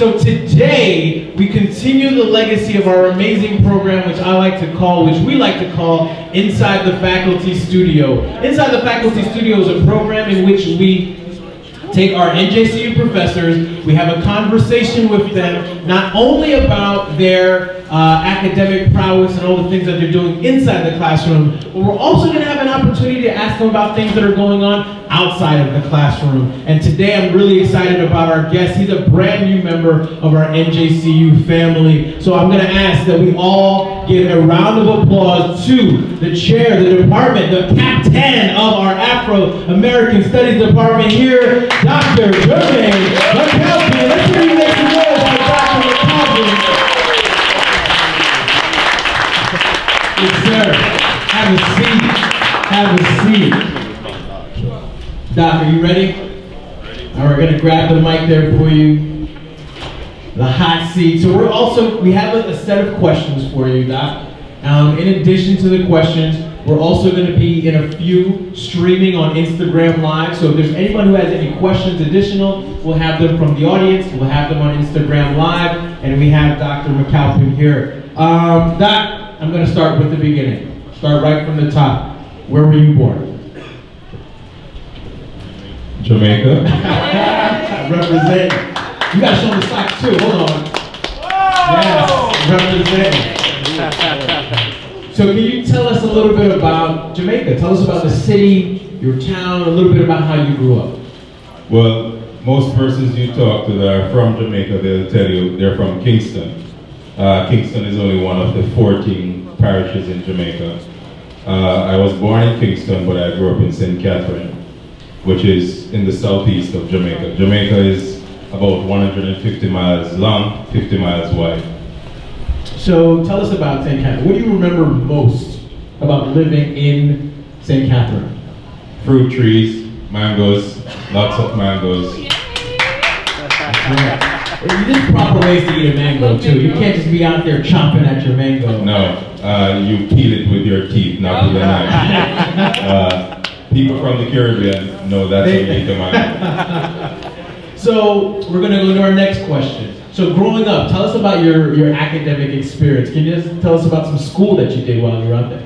So today, we continue the legacy of our amazing program, which we like to call Inside the Faculty Studio. Inside the Faculty Studio is a program in which we take our NJCU professors, we have a conversation with them, not only about their academic prowess and all the things that they're doing inside the classroom, but we're also going to have an opportunity to ask them about things that are going on outside of the classroom. And today I'm really excited about our guest. He's a brand new member of our NJCU family. So I'm going to ask that we all give a round of applause to the chair, the department, the captain of our Afro-American Studies department here, Dr. Jermaine McCalpin. Let's hear you make some noise for Dr. McCalpin. Yes, sir. Have a seat. Have a seat. Doc, are you ready? All right, we're going to grab the mic there for you. The hot seat. So we have a set of questions for you, Doc. In addition to the questions, we're also going to be in a few streaming on Instagram Live. So if there's anyone who has any questions additional, we'll have them from the audience. We'll have them on Instagram Live. And we have Dr. McCalpin here. Doc, I'm going to start with the beginning. Start right from the top. Where were you born? Jamaica. Represent. You gotta show them the socks too. Hold on. Yes, represent. So can you tell us a little bit about Jamaica? Tell us about the city, your town, a little bit about how you grew up. Well, most persons you talk to that are from Jamaica, they'll tell you they're from Kingston. Kingston is only one of the 14 parishes in Jamaica. I was born in Kingston, but I grew up in St. Catherine, which is in the southeast of Jamaica. Jamaica is about 150 miles long, 50 miles wide. So tell us about St. Catherine. What do you remember most about living in St. Catherine? Fruit trees, mangoes, lots of mangoes. There's proper ways to eat a mango too. You can't just be out there chomping at your mango. No, you peel it with your teeth, not with a knife. People from the Caribbean know that's how you eat the mango. So we're going to go to our next question. So growing up, tell us about your academic experience. Can you just tell us about some school that you did while you were out there?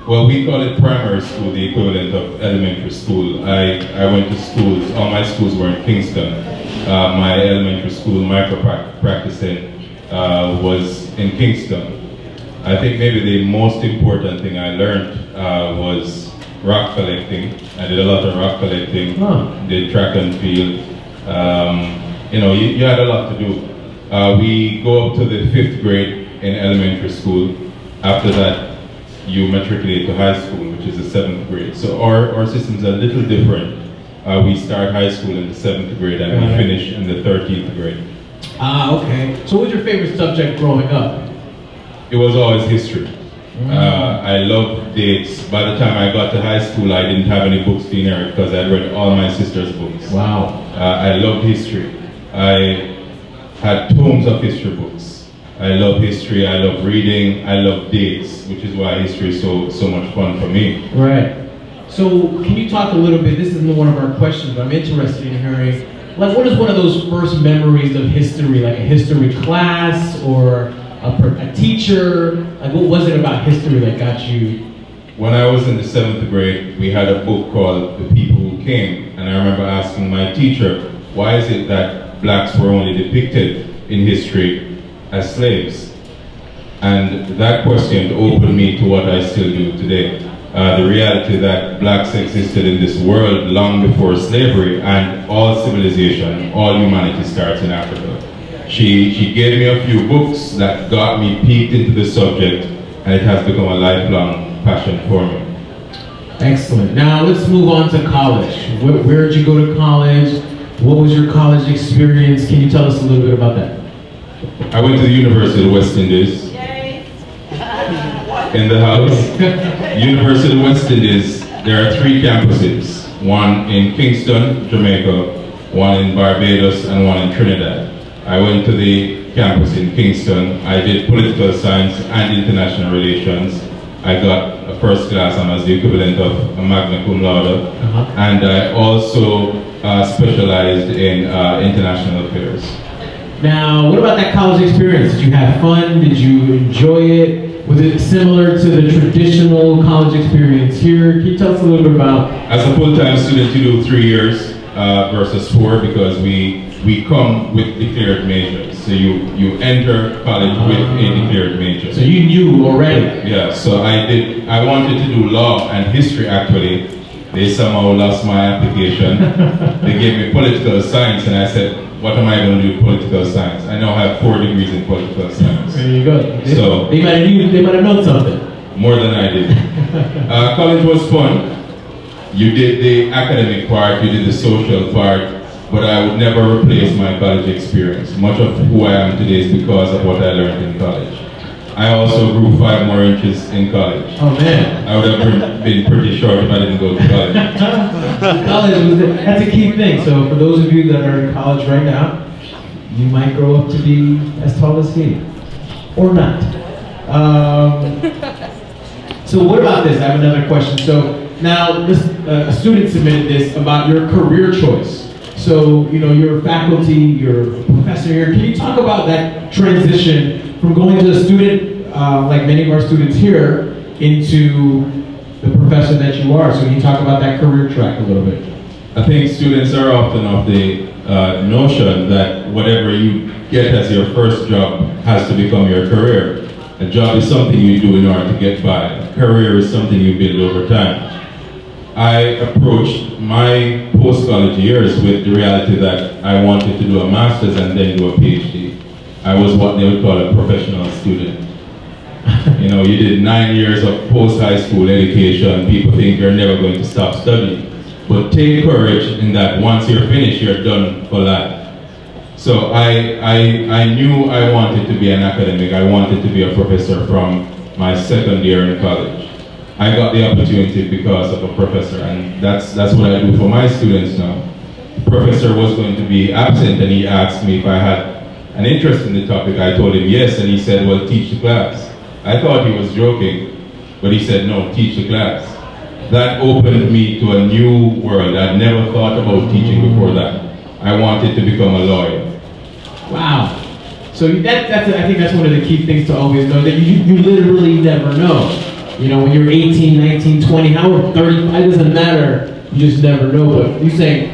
Well, we call it primary school, the equivalent of elementary school. I went to schools, all my schools were in Kingston. My elementary school, micro-practicing, was in Kingston. I think maybe the most important thing I learned was rock collecting. I did a lot of rock collecting, did track and field. You had a lot to do. We go up to the 5th grade in elementary school. After that, you matriculate to high school, which is the 7th grade. So our system's a little different. We start high school in the 7th grade and we finish in the 13th grade. Okay. So what was your favorite subject growing up? It was always history. I loved dates. By the time I got to high school, I didn't have any books to inherit because I'd read all my sister's books. Wow. I loved history. I had tomes of history books. I love history, I love reading, I love dates, which is why history is so much fun for me. Right. So can you talk a little bit, this isn't one of our questions, but I'm interested in hearing, like what is one of those first memories of history, like a history class or a teacher? Like what was it about history that got you? When I was in the 7th grade, we had a book called The People Who Came, and I remember asking my teacher, why is it that blacks were only depicted in history as slaves? And that question opened me to what I still do today. The reality that blacks existed in this world long before slavery, and all civilization, all humanity starts in Africa. She gave me a few books that got me peeked into the subject, and it has become a lifelong passion for me. Excellent. Now let's move on to college. Where did you go to college? What was your college experience? Can you tell us a little bit about that? I went to the University of the West Indies. Yay. In the house. University of the West Indies, there are 3 campuses. One in Kingston, Jamaica, one in Barbados, and one in Trinidad. I went to the campus in Kingston. I did political science and international relations. I got a first class honors, the equivalent of a magna cum laude. And I also specialized in international affairs. Now, what about that college experience? Did you have fun? Did you enjoy it? Was it similar to the traditional college experience here? Can you tell us a little bit about? As a full-time student, you do 3 years versus 4 because we come with declared majors. So you enter college with a declared major. So you knew already? Yeah, so I wanted to do law and history actually. They somehow lost my application. They gave me political science and I said, what am I going to do with political science? I now have 4 degrees in political science. There you go. So they might have known something. More than I did. College was fun. You did the academic part, you did the social part, but I would never replace my college experience. Much of who I am today is because of what I learned in college. I also grew 5 more inches in college. Oh man. I would have been pretty short if I didn't go to college. That's a key thing. So for those of you that are in college right now, you might grow up to be as tall as he, or not. So what about this? I have another question. So now a student submitted this about your career choice. So, you know, you're a faculty, you're a professor here. Can you talk about that transition from going to a student, like many of our students here, into the professor that you are? So can you talk about that career track a little bit? I think students are often of the notion that whatever you get as your first job has to become your career. A job is something you do in order to get by. A career is something you build over time. I approached my post-college years with the reality that I wanted to do a master's and then do a PhD. I was what they would call a professional student. You know, you did 9 years of post-high school education. People think you're never going to stop studying. But take courage in that once you're finished, you're done for life. So I knew I wanted to be an academic. I wanted to be a professor from my second year in college. I got the opportunity because of a professor, and that's what I do for my students now. The professor was going to be absent, and he asked me if I had an interest in the topic. I told him yes, and he said, well, teach the class. I thought he was joking, but he said, no, teach the class. That opened me to a new world. I'd never thought about teaching before that. I wanted to become a lawyer. Wow. So I think that's one of the key things to always know, that you literally never know. You know, when you're 18, 19, 20, however, 35, it doesn't matter. You just never know. But you say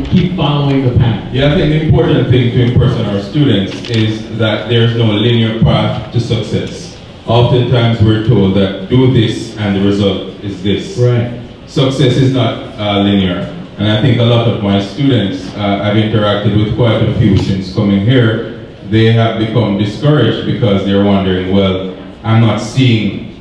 keep following the path. Yeah, I think the important thing to impress on our students is that there's no linear path to success. Oftentimes we're told that do this and the result is this. Right. Success is not linear. And I think a lot of my students, I've interacted with quite a few since coming here, they have become discouraged because they're wondering, well, I'm not seeing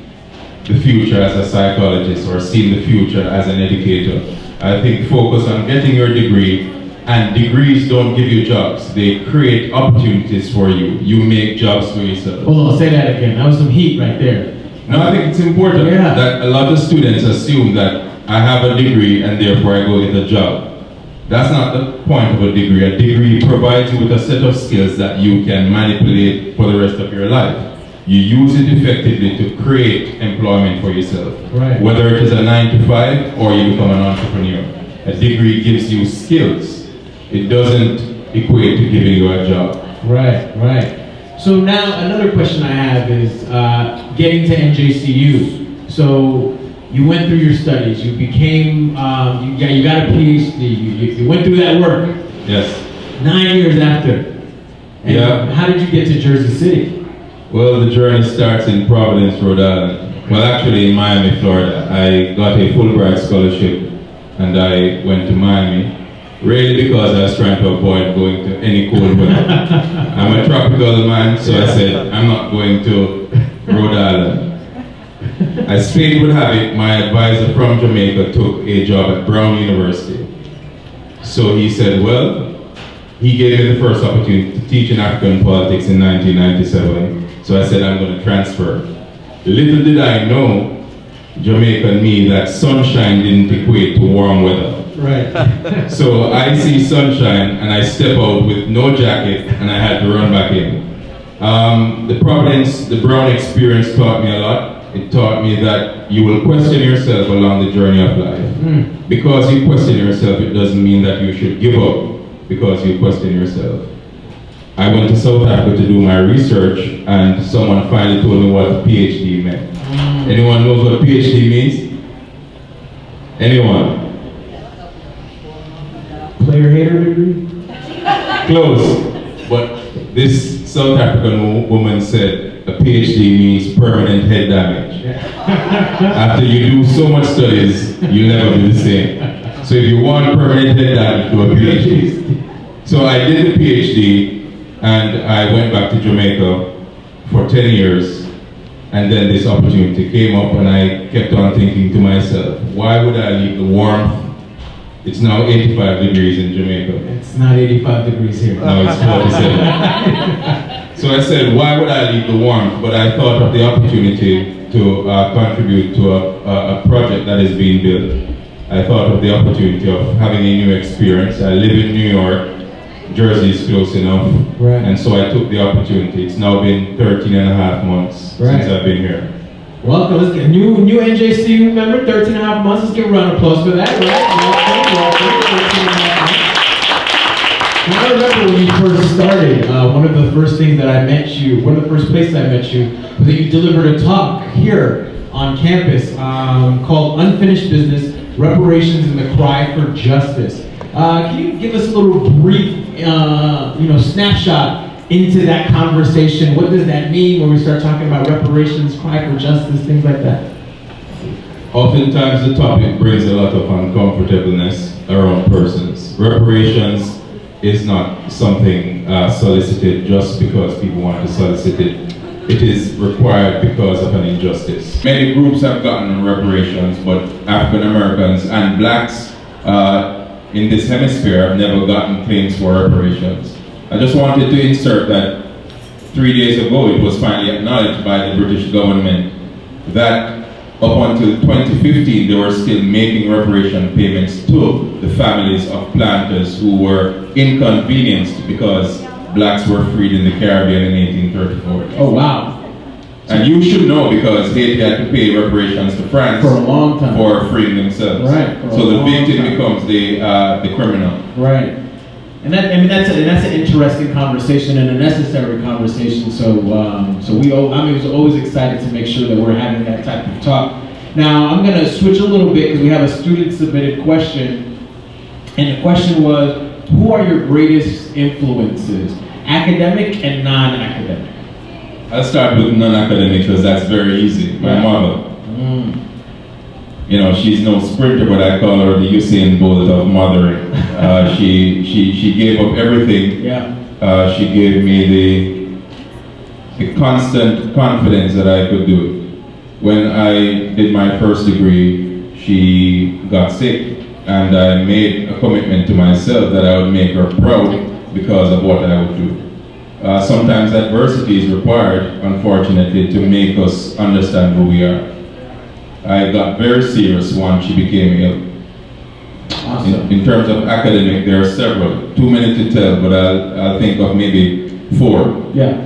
the future as a psychologist or seeing the future as an educator. I think focus on getting your degree, and degrees don't give you jobs. They create opportunities for you. You make jobs for yourself. Hold on, say that again. That was some heat right there. No, I think it's important that a lot of students assume that I have a degree and therefore I go get a job. That's not the point of a degree. A degree provides you with a set of skills that you can manipulate for the rest of your life. You use it effectively to create employment for yourself. Right. Whether it is a 9 to 5 or you become an entrepreneur. A degree gives you skills. It doesn't equate to giving you a job. Right, right. So now another question I have is getting to NJCU. So you went through your studies, you became, you got a PhD, you went through that work. Yes. 9 years after. And yeah. How did you get to Jersey City? Well, the journey starts in Providence, Rhode Island. Well, actually in Miami, Florida. I got a Fulbright scholarship and I went to Miami. Really because I was trying to avoid going to any cold weather. I'm a tropical man, so I said, I'm not going to Rhode Island. As fate would have it, my advisor from Jamaica took a job at Brown University. So he said, well, he gave me the first opportunity to teach in African politics in 1997. So I said, I'm going to transfer. Little did I know, Jamaica and me, that sunshine didn't equate to warm weather. Right. So I see sunshine and I step out with no jacket and I had to run back in. The Brown experience taught me a lot. It taught me that you will question yourself along the journey of life. Because you question yourself, it doesn't mean that you should give up because you question yourself. I went to South Africa to do my research, and someone finally told me what a PhD meant. Anyone knows what a PhD means? Anyone? Player hater degree? Close. But this South African woman said a PhD means permanent head damage. After you do so much studies, you'll never be the same. So if you want permanent head damage, do a PhD. So I did the PhD, and I went back to Jamaica for 10 years, and then this opportunity came up, and I kept on thinking to myself, why would I leave the warmth? It's now 85 degrees in Jamaica. It's not 85 degrees here. No, it's 47. So I said, why would I leave the warmth? But I thought of the opportunity to contribute to a project that is being built. I thought of the opportunity of having a new experience. I live in New York. Jersey is close enough, right. And so I took the opportunity. It's now been 13 and a half months since I've been here. Welcome, let's get new NJCU member, 13 and a half months. Let's give a round of applause for that, right? Welcome. I remember when you first started, one of the first things that I met you, one of the first places I met you, was that you delivered a talk here on campus called Unfinished Business, Reparations and the Cry for Justice. Can you give us a little brief, snapshot into that conversation? What does that mean when we start talking about reparations, cry for justice, things like that? Oftentimes the topic brings a lot of uncomfortableness around persons. Reparations is not something solicited just because people want to solicit it. It is required because of an injustice. Many groups have gotten reparations, but African Americans and blacks in this hemisphere have never gotten claims for reparations. I just wanted to insert that 3 days ago it was finally acknowledged by the British government that up until 2015 they were still making reparation payments to the families of planters who were inconvenienced because blacks were freed in the Caribbean in 1834. Oh wow. And you should know because Haiti had to pay reparations to France for a long time for freeing themselves. Right. So the victim becomes the criminal. Right. And that's an interesting conversation and a necessary conversation. So I was always excited to make sure that we're having that type of talk. Now I'm going to switch a little bit because we have a student submitted question, and the question was, who are your greatest influences, academic and non-academic? I'll start with non-academic because that's very easy. My mother. You know, she's no sprinter, but I call her the Usain Bolt of mothering. She gave up everything. Yeah. She gave me the constant confidence that I could do it. When I did my first degree, she got sick, and I made a commitment to myself that I would make her proud because of what I would do. Sometimes adversity is required, unfortunately, to make us understand who we are. I got very serious once she became ill. Awesome. In terms of academic, there are several. Too many to tell, but I'll think of maybe 4. Yeah.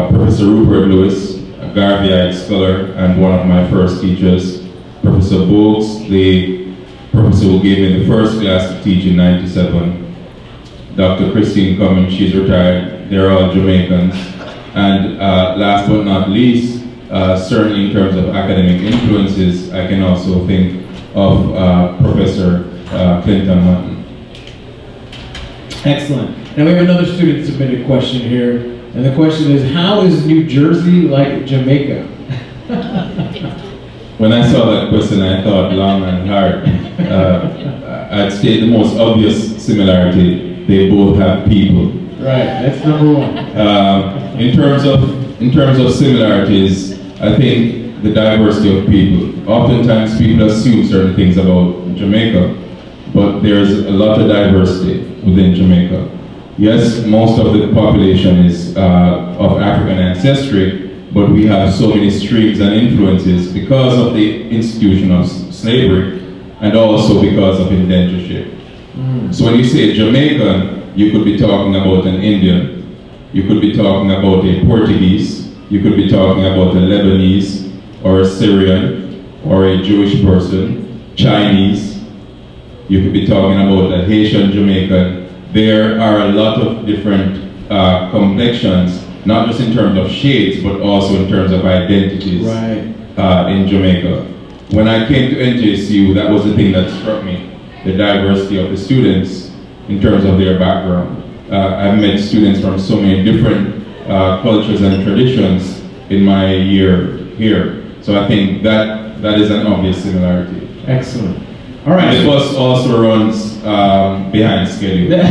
Professor Rupert Lewis, a Garveyite scholar and one of my first teachers. Professor Bogues, the professor who gave me the first class to teach in '97. Dr. Christine Cummins, she's retired. They're all Jamaicans. And last but not least, certainly in terms of academic influences, I can also think of Professor Clinton Hutton. Excellent. Now we have another student submitted question here, and the question is, how is New Jersey like Jamaica? When I saw that question, I thought long and hard. I'd state the most obvious similarity: they both have people. Right. That's number one. In terms of similarities, I think the diversity of people. Oftentimes, people assume certain things about Jamaica, but there's a lot of diversity within Jamaica. Yes, most of the population is of African ancestry, but we have so many streams and influences because of the institution of slavery and also because of indentureship. So when you say Jamaican, you could be talking about an Indian, you could be talking about a Portuguese, you could be talking about a Lebanese or a Syrian or a Jewish person, Chinese, you could be talking about a Haitian Jamaican. There are a lot of different complexions, not just in terms of shades, but also in terms of identities in Jamaica. When I came to NJCU, that was the thing that struck me, the diversity of the students in terms of their background. I've met students from so many different cultures and traditions in my year here. So I think that is an obvious similarity. Excellent. All right. The bus also runs behind schedule.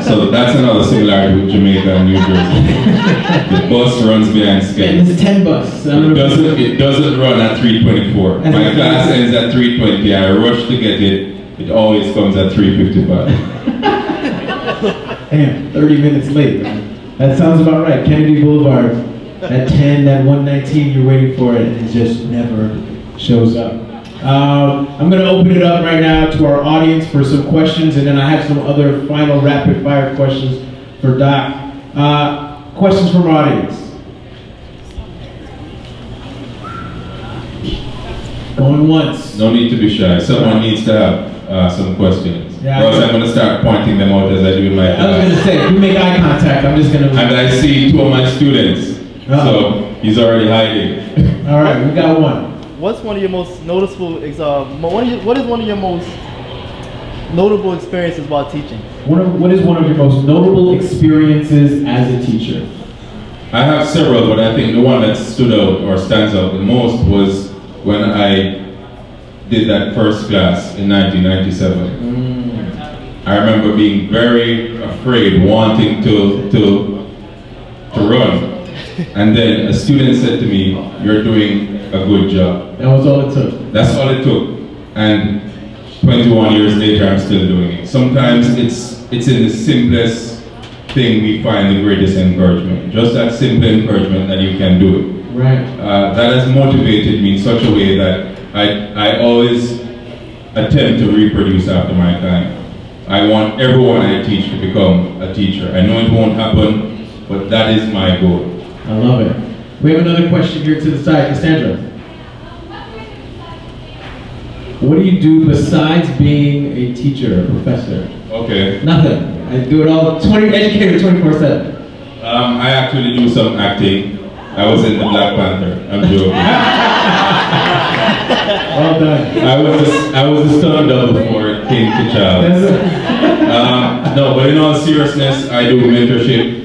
So that's another similarity with Jamaica and New Jersey. The bus runs behind schedule. And it's 10 bus. It doesn't run at 3:24. My class ends at 3:20. I rush to get it. It always comes at 3:55. Damn, 30 minutes late. That sounds about right. Kennedy Boulevard at 10, that 119, you're waiting for it, and it just never shows up. I'm going to open it up right now to our audience for some questions, and then I have some other final rapid fire questions for Doc. Questions from our audience. Going once. No need to be shy. Someone needs to have some questions. Yeah, or else I'm going to start pointing them out as I do in my class. I was going to say, if we make eye contact, I'm just going to... And I see two of my students, so he's already hiding. All right, we got one. What's one of your most noticeable, what is one of your most notable experiences while teaching? What is one of your most notable experiences as a teacher? I have several, but I think the one that stood out or stands out the most was when I did that first class in 1997. I remember being very afraid, wanting to run. And then a student said to me, "You're doing a good job." That was all it took. That's all it took. And 21 years later, I'm still doing it. Sometimes it's in the simplest thing we find the greatest encouragement. Just that simple encouragement that you can do it. Right. That has motivated me in such a way that I always attempt to reproduce after my kind. I want everyone I teach to become a teacher. I know it won't happen, but that is my goal. I love it. We have another question here to the side. Cassandra. What do you do besides being a teacher, a professor? Okay. Nothing. I do it all, educator 24/7. I actually do some acting. I was in the Black Panther. I'm joking. Well done. I was a stunt double for King T'Challa. No, but in all seriousness, I do mentorship.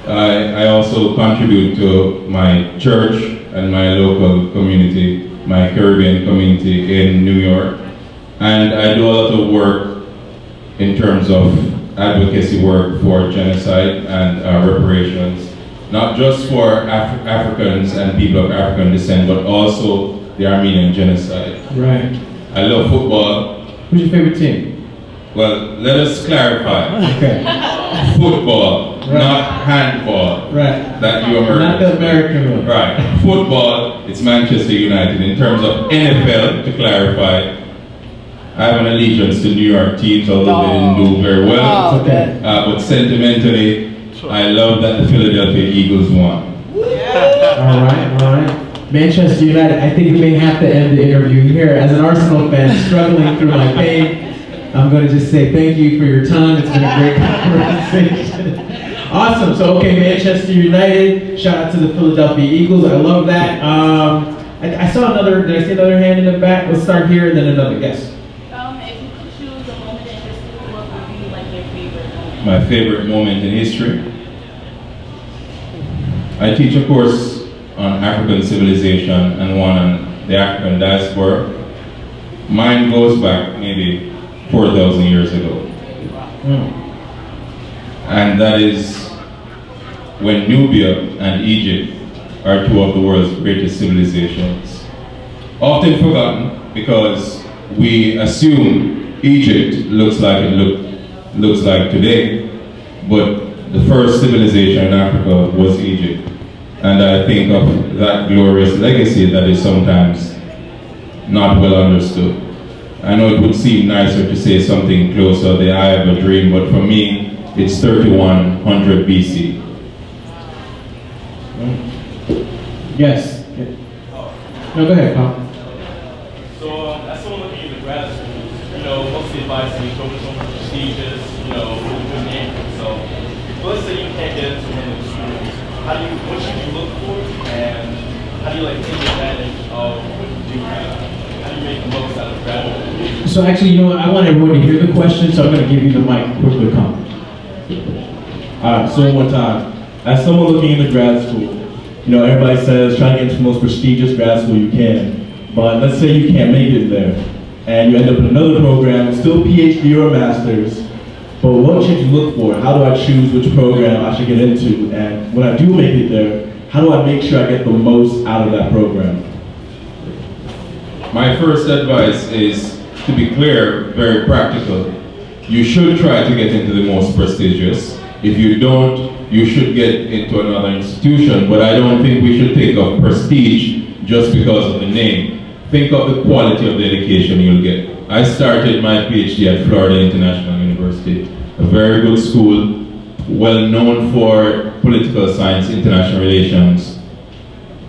I also contribute to my church and my local community, my Caribbean community in New York. And I do a lot of work in terms of advocacy work for genocide and reparations, not just for Africans and people of African descent, but also the Armenian genocide. Right. I love football. Who's your favorite team? Well, let us clarify. Okay. Football, right. Not handball. Right. That you Americans. Not the American one. Right. Football, it's Manchester United. In terms of NFL, to clarify, I have an allegiance to New York teams, although they didn't do very well. Okay. But sentimentally, I love that the Philadelphia Eagles won. All right. Manchester United, I think we may have to end the interview here. As an Arsenal fan struggling through my pain, I'm going to just say thank you for your time. It's been a great conversation. Awesome. So, okay, Manchester United. Shout out to the Philadelphia Eagles. I love that. I saw another, did I see another hand in the back? Let's start here and then another. Yes. If you could choose a moment in history, what would be like your favorite moment? My favorite moment in history? I teach a course on African civilization and one on the African diaspora. Mine goes back maybe 4,000 years ago. And that is when Nubia and Egypt are two of the world's greatest civilizations. Often forgotten because we assume Egypt looks like it looks like today, but the first civilization in Africa was Egypt. And I think of that glorious legacy that is sometimes not well understood. I know it would seem nicer to say something closer, the I have a dream, but for me, it's 3100 BC. Yes. No, go ahead, Paul. So, as someone looking into grad school, what's the advice you focus on procedures, with a good name for yourself? But let's say you can't get into one of the schools. What should you look for, and how do you like take advantage of what you do have? How do you make the most out of graduate? So actually, you know what? I want everyone to hear the question, so I'm going to give you the mic quickly. Come. Alright, so one more time. As someone looking into grad school, you know, everybody says try to get into the most prestigious grad school you can. But let's say you can't make it there, and you end up in another program, still PhD or master's. But what should you look for? How do I choose which program I should get into? And when I do make it there, how do I make sure I get the most out of that program? My first advice is to be clear, very practical. You should try to get into the most prestigious. If you don't, you should get into another institution, but I don't think we should think of prestige just because of the name. Think of the quality of the education you'll get. I started my PhD at Florida International University, a very good school, well known for political science, international relations,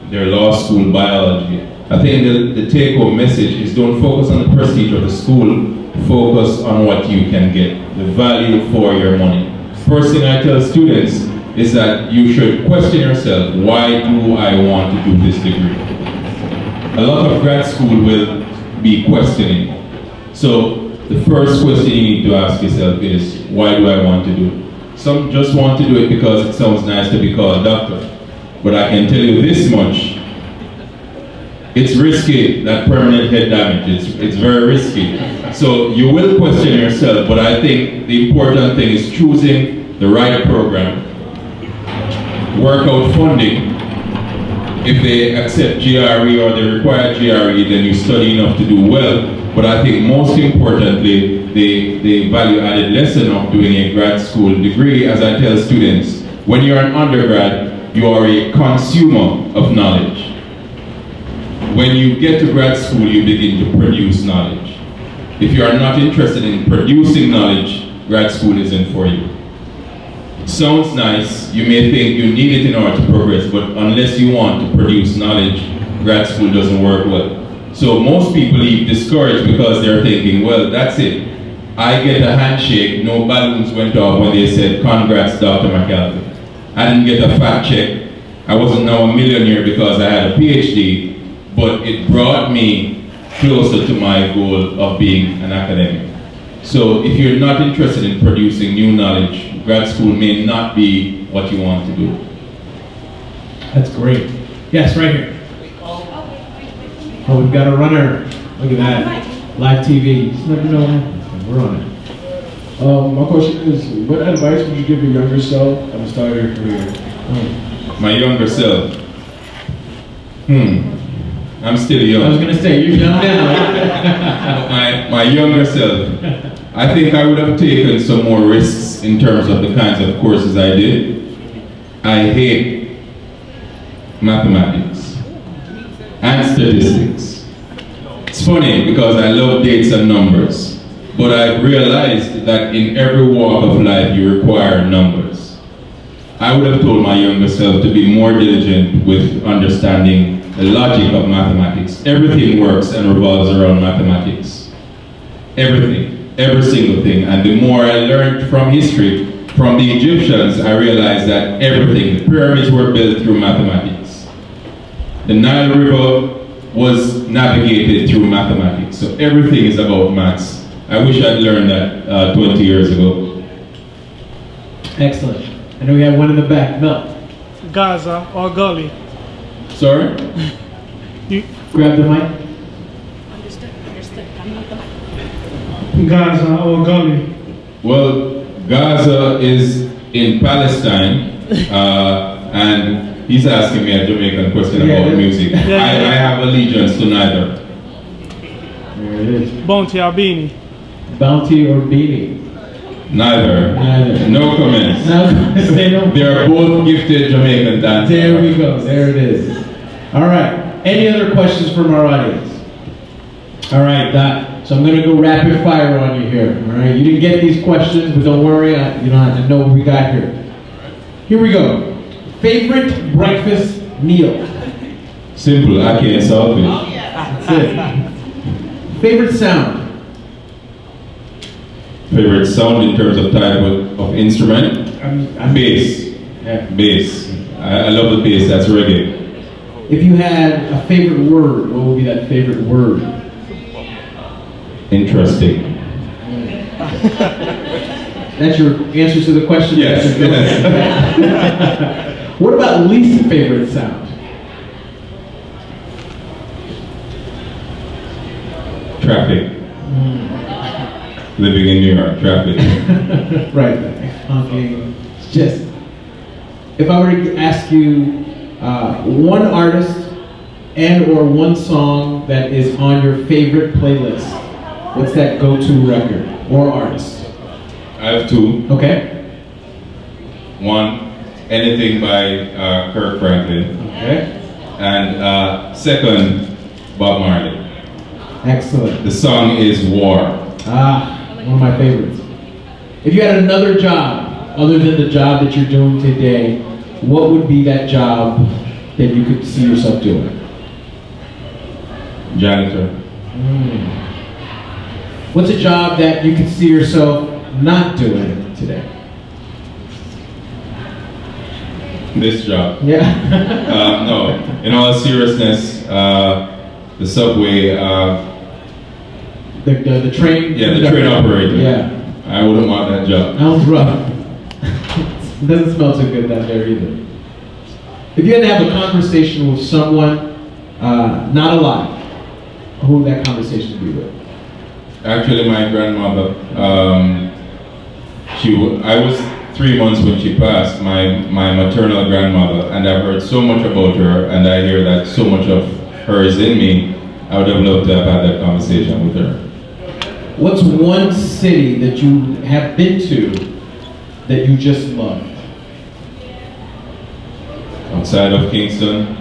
their law school, biology. I think the take-home message is don't focus on the prestige of the school, focus on what you can get, the value for your money. First thing I tell students is that you should question yourself, why do I want to do this degree? A lot of grad school will be questioning. So the first question you need to ask yourself is, why do I want to do it? Some just want to do it because it sounds nice to be called a doctor. But I can tell you this much, it's risky, that permanent head damage, it's very risky. So you will question yourself, but I think the important thing is choosing the right program, work out funding. If they accept GRE or they require GRE, then you study enough to do well. But I think most importantly, the value-added lesson of doing a grad school degree, as I tell students, when you're an undergrad, you are a consumer of knowledge. When you get to grad school, you begin to produce knowledge. If you are not interested in producing knowledge, grad school isn't for you. Sounds nice, you may think you need it in order to progress, but unless you want to produce knowledge, grad school doesn't work well. So most people leave discouraged because they're thinking, well, that's it. I get a handshake, no balloons went off when they said, congrats, Dr. McCalpin. I didn't get a fact check. I wasn't now a millionaire because I had a PhD, but it brought me closer to my goal of being an academic. So if you're not interested in producing new knowledge, grad school may not be what you want to do. That's great. Yes, right here. Oh, we've got a runner. Look at that. Live TV. Just never know what happens. We're on it. My question is, what advice would you give your younger self at the start of your career? My younger self? I'm still young. I was going to say, you're young now. my younger self, I think I would have taken some more risks in terms of the kinds of courses I did. I hate mathematics and statistics. It's funny because I love dates and numbers, but I've realized that in every walk of life you require numbers. I would have told my younger self to be more diligent with understanding the logic of mathematics. Everything works and revolves around mathematics. Everything, every single thing. And the more I learned from history, from the Egyptians, I realized that everything, the pyramids were built through mathematics. The Nile River was navigated through mathematics. So everything is about maths. I wish I'd learned that 20 years ago. Excellent. I know we have one in the back. Mel. Gaza or Gully. Sorry? Grab the mic. Gaza or Gully. Well, Gaza is in Palestine, and he's asking me a Jamaican question about music. I have allegiance to neither. There it is. Bounty or Beanie. Bounty or Beanie? Neither. Neither. No comments. No, they are both gifted Jamaican dancers. There we go. There it is. All right. Any other questions from our audience? All right, so I'm going to go rapid fire on you here. All right. You didn't get these questions, but don't worry. I know what we got here. Here we go. Favorite breakfast meal? Simple. Ackee and saltfish. That's it. Favorite sound? Favorite sound in terms of type of instrument? Bass. Yeah. Bass. I love the bass, that's reggae. If you had a favorite word, what would be that favorite word? Interesting. That's your answer to the question? Yes. What about least favorite sound? Traffic. Living in New York, traffic. Right. Honking. Just, if I were to ask you one artist and or one song that is on your favorite playlist, what's that go-to record or artist? I have two. Okay. One, anything by Kirk Franklin. Okay. And second, Bob Marley. Excellent. The song is War. One of my favorites. If you had another job other than the job that you're doing today, what would be that job that you could see yourself doing? Janitor. What's a job that you could see yourself not doing today? This job. Yeah. No, in all seriousness, the subway, the train? Yeah, the train operator. Yeah. I wouldn't want that job. Sounds rough. It doesn't smell too good down there either. If you had to have a conversation with someone not alive, who would that conversation be with? Actually, my grandmother. I was 3 months when she passed, my maternal grandmother, and I've heard so much about her, and I hear that so much of her is in me. I would have loved to have had that conversation with her. What's one city that you have been to that you just loved? Outside of Kingston,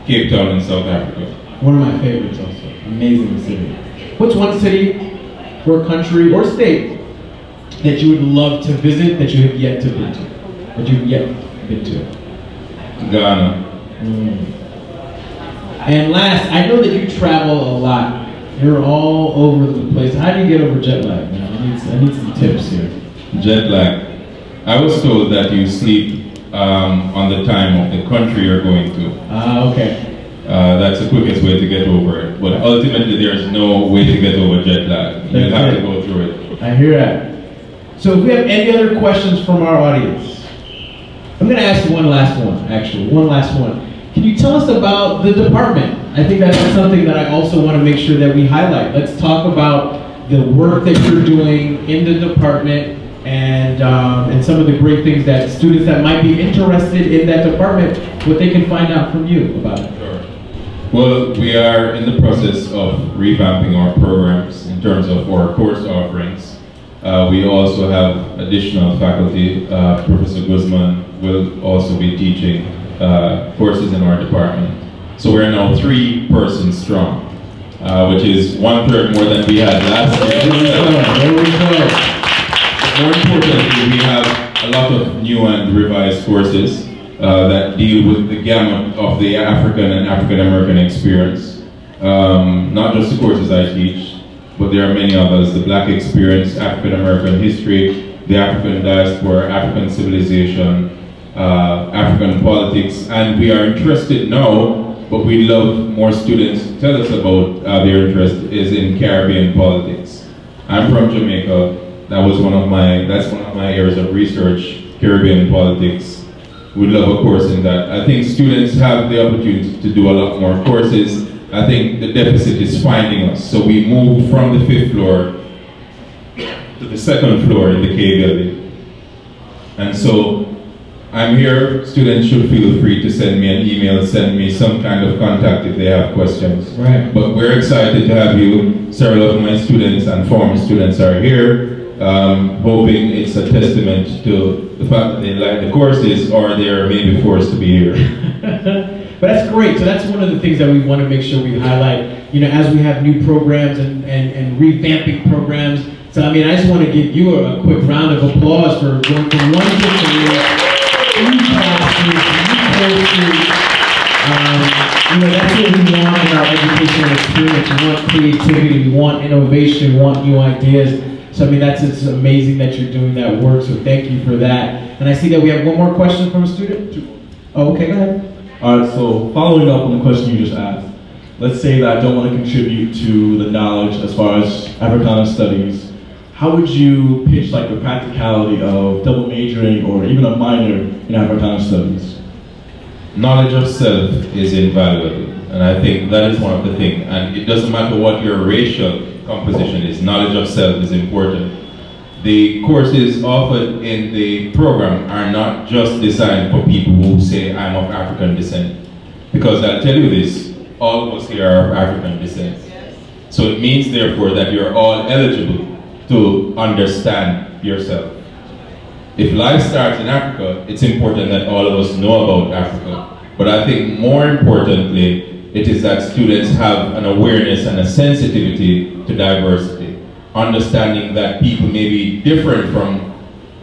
Cape Town in South Africa. One of my favorites also. Amazing city. What's one city or country or state that you would love to visit that you have yet to been to? That you've yet been to? Ghana. And last, I know that you travel a lot. You're all over the place. How do you get over jet lag, man? I need some tips here. Jet lag. I was told that you sleep on the time of the country you're going to. Okay. That's the quickest way to get over it. But ultimately, there's no way to get over jet lag. You have to go through it. I hear that. So if we have any other questions from our audience, I'm going to ask you one last one, actually. One last one. Can you tell us about the department? I think that's something that I also want to make sure that we highlight. Let's talk about the work that you're doing in the department and some of the great things that students that might be interested in that department, what they can find out from you about it. Sure. Well, we are in the process of revamping our programs in terms of our course offerings. We also have additional faculty. Professor Guzman will also be teaching courses in our department. So we're now 3 persons strong, which is 1/3 more than we had last year. There we go. More importantly, we have a lot of new and revised courses that deal with the gamut of the African and African American experience. Not just the courses I teach, but there are many others. The Black experience, African American history, the African diaspora, African civilization, African politics, and we are interested now, but we love more students to tell us about their interest is in Caribbean politics. I'm from Jamaica. That's one of my areas of research, Caribbean politics. We'd love a course in that. I think students have the opportunity to do a lot more courses. I think the deficit is finding us. So we moved from the 5th floor to the 2nd floor in the K building. And so I'm here. Students should feel free to send me an email, send me some kind of contact if they have questions. Right. But we're excited to have you. Several of my students and former students are here. Hoping it's a testament to the fact that they like the courses or they're maybe forced to be here. But that's great. So that's one of the things that we want to make sure we highlight, you know, as we have new programs and revamping programs. So I mean, I just want to give you a quick round of applause for going from 1 to 3, 3 classes, 3 courses. You know, that's what we want in our educational experience. We want creativity, we want innovation, we want new ideas. So I mean, it's amazing that you're doing that work, so thank you for that. And I see that we have one more question from a student. Oh, okay, go ahead. All right, so following up on the question you just asked, let's say that I don't want to contribute to the knowledge as far as Africana studies. How would you pitch like the practicality of double majoring or even a minor in Africana studies? Knowledge of self is invaluable, and I think that is one of the things. And it doesn't matter what your racial composition is, knowledge of self is important. The courses offered in the program are not just designed for people who say, I'm of African descent. Because I'll tell you this, all of us here are of African descent. So it means, therefore, that you're all eligible to understand yourself. If life starts in Africa, it's important that all of us know about Africa. But I think more importantly, it is that students have an awareness and a sensitivity to diversity. Understanding that people may be different from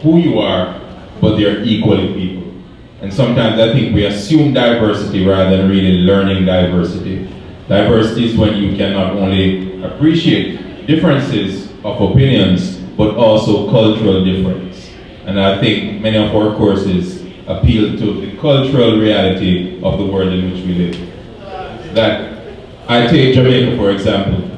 who you are, but they're equally people. And sometimes I think we assume diversity rather than really learning diversity. Diversity is when you can not only appreciate differences of opinions, but also cultural difference. And I think many of our courses appeal to the cultural reality of the world in which we live. That I take Jamaica, for example.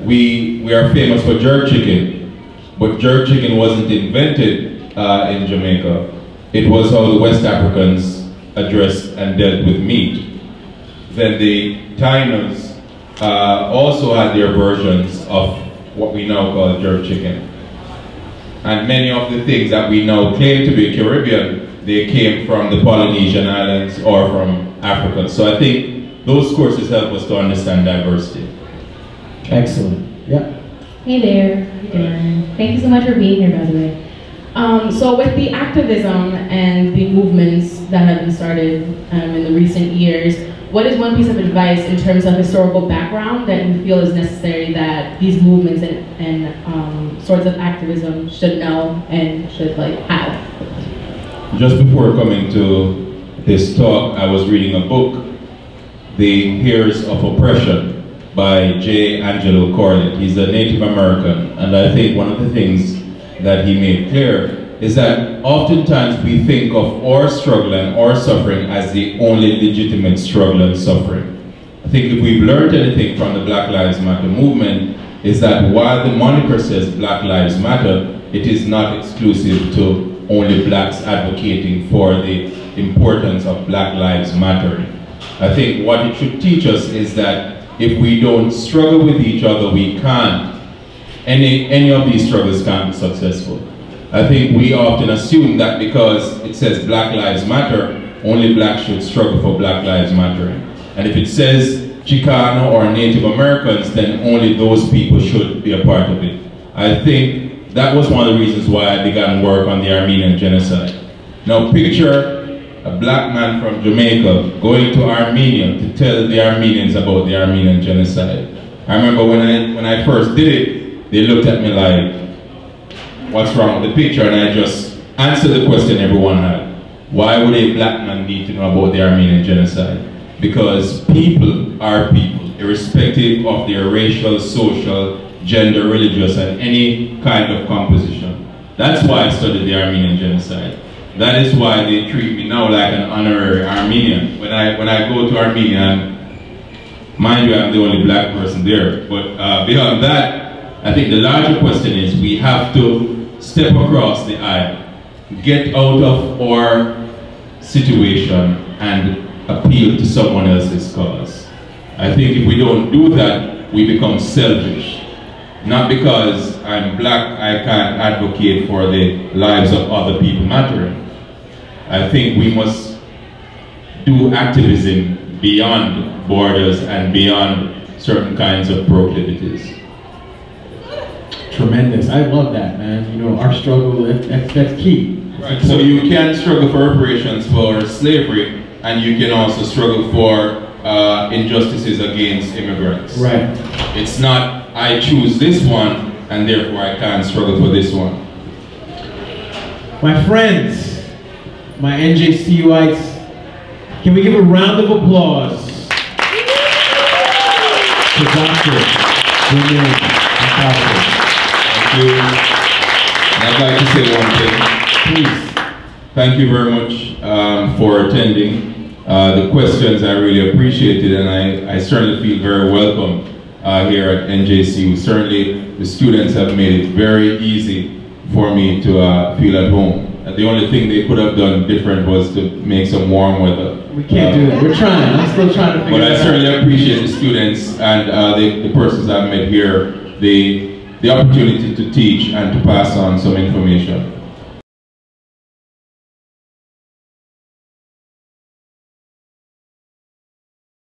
We are famous for jerk chicken, but jerk chicken wasn't invented in Jamaica. It was how the West Africans addressed and dealt with meat. Then the Taínos also had their versions of what we now call jerk chicken. And many of the things that we now claim to be Caribbean, they came from the Polynesian islands or from Africa. So I think those courses help us to understand diversity. Excellent. Yeah. Hey there. How you doing? Thank you so much for being here, by the way. So with the activism and the movements that have been started in the recent years, what is one piece of advice in terms of historical background that you feel is necessary that these movements and sorts of activism should know and should have? Just before coming to this talk, I was reading a book, The Heirs of Oppression, by J. Angelo Corlett. He's a Native American, and I think one of the things that he made clear is that oftentimes we think of our struggle and our suffering as the only legitimate struggle and suffering. I think if we've learned anything from the Black Lives Matter movement is that while the moniker says Black Lives Matter, it is not exclusive to only blacks advocating for the importance of Black Lives Mattering. I think what it should teach us is that if we don't struggle with each other, we can't. Any of these struggles can't be successful. I think we often assume that because it says Black Lives Matter, only blacks should struggle for Black Lives Mattering. And if it says Chicano or Native Americans, then only those people should be a part of it. I think that was one of the reasons why I began work on the Armenian genocide. Now picture a black man from Jamaica going to Armenia to tell the Armenians about the Armenian genocide. I remember when I first did it, they looked at me like, what's wrong with the picture? And I just answered the question everyone had. Why would a black man need to know about the Armenian genocide? Because people are people, irrespective of their racial, social, gender, religious, and any kind of composition. That's why I studied the Armenian genocide. That is why they treat me now like an honorary Armenian. When I go to Armenia, and mind you, I'm the only black person there, but beyond that, I think the larger question is we have to step across the aisle, get out of our situation and appeal to someone else's cause. I think if we don't do that, we become selfish. Not because I'm black, I can't advocate for the lives of other people mattering. I think we must do activism beyond borders and beyond certain kinds of proclivities. Tremendous. I love that, man. You know, our struggle, that's key. Right. So you can struggle for reparations for slavery, and you can also struggle for injustices against immigrants. Right. It's not, I choose this one, and therefore I can't struggle for this one. My friends, my NJCUites, can we give a round of applause to Dr. Jermaine McCalpin. Thank you. I'd like to say one thing. Please. Thank you very much for attending. The questions I really appreciated, and I certainly feel very welcome here at NJCU. Certainly the students have made it very easy for me to feel at home. The only thing they could have done different was to make some warm weather. We can't do that. We're trying. I'm still trying to figure it out. But I certainly appreciate the students and the persons I've met here, the opportunity to teach and to pass on some information.